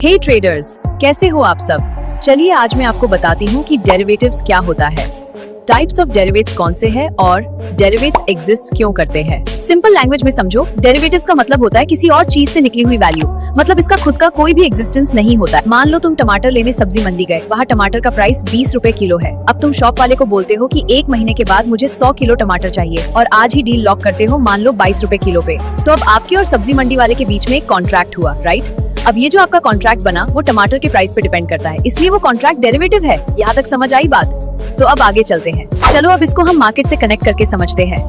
हे traders, कैसे हो आप सब। चलिए आज मैं आपको बताती हूँ कि डेरिवेटिव्स क्या होता है, टाइप्स ऑफ डेरिवेटिव्स कौन से हैं और डेरिवेटिव्स एग्जिस्ट क्यों करते हैं। सिंपल लैंग्वेज में समझो, डेरिवेटिव्स का मतलब होता है किसी और चीज से निकली हुई वैल्यू, मतलब इसका खुद का कोई भी एग्जिस्टेंस नहीं होता है। मान लो तुम टमाटर लेने सब्जी मंडी गए, वहाँ टमाटर का प्राइस 20 रुपए किलो है। अब तुम शॉप वाले को बोलते हो कि 1 महीने के बाद मुझे 100 किलो टमाटर चाहिए और आज ही डील लॉक करते हो, मान लो 22 रुपए किलो पे। तो अब आपके और सब्जी मंडी वाले के बीच में एक कॉन्ट्रैक्ट हुआ, राइट। अब ये जो आपका कॉन्ट्रैक्ट बना वो टमाटर के प्राइस पे डिपेंड करता है, इसलिए वो कॉन्ट्रैक्ट डेरिवेटिव है। यहाँ तक समझ आई बात। तो अब आगे चलते हैं। चलो अब इसको हम मार्केट से कनेक्ट करके समझते हैं।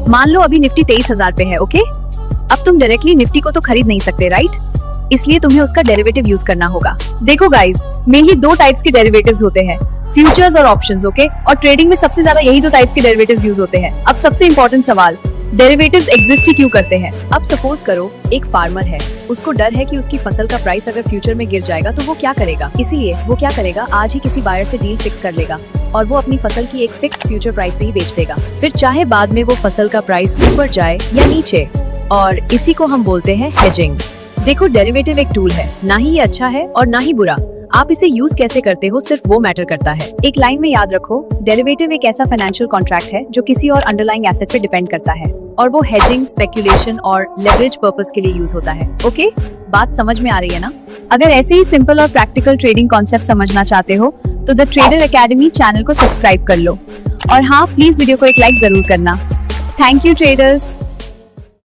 मान लो अभी निफ्टी 23,000 पे है, ओके। अब तुम डायरेक्टली निफ्टी को तो खरीद नहीं सकते, राइट, इसलिए तुम्हें उसका डेरिवेटिव यूज करना होगा। देखो गाइस, मेनली 2 टाइप्स के डेरिवेटिव्स होते हैं, फ्यूचर्स और ऑप्शंस, ओके। और ट्रेडिंग में सबसे ज्यादा यही 2 टाइप्स के डेरिवेटिव्स यूज होते हैं। अब सबसे इंपॉर्टेंट सवाल, डेरिवेटिव्स एग्जिस्ट ही क्यों करते हैं। अब सपोज करो एक फार्मर है, उसको डर है कि उसकी फसल का प्राइस अगर फ्यूचर में गिर जाएगा तो वो क्या करेगा। इसीलिए वो क्या करेगा, आज ही किसी बायर से डील फिक्स कर लेगा और वो अपनी फसल की एक फिक्स्ड फ्यूचर प्राइस पे ही बेच देगा, फिर चाहे बाद में वो फसल का प्राइस ऊपर जाए या नीचे। और इसी को हम बोलते हैं हेजिंग। देखो, डेरिवेटिव एक टूल है, ना ही ये अच्छा है और ना ही बुरा। आप इसे यूज कैसे करते हो सिर्फ वो मैटर करता है। एक लाइन में याद रखो, डेरिवेटिव एक ऐसा फाइनेंशियल कॉन्ट्रैक्ट है जो किसी और अंडरलाइंग एसेट पे डिपेंड करता है और वो हेजिंग, स्पेक्यूलेशन और लेवरेज पर्पस के लिए यूज होता है। ओके, बात समझ में आ रही है ना। अगर ऐसे ही सिंपल और प्रैक्टिकल ट्रेडिंग कॉन्सेप्ट समझना चाहते हो तो द ट्रेडर एकेडमी चैनल को सब्सक्राइब कर लो और हाँ, प्लीज वीडियो को एक लाइक जरूर करना। Thank you traders.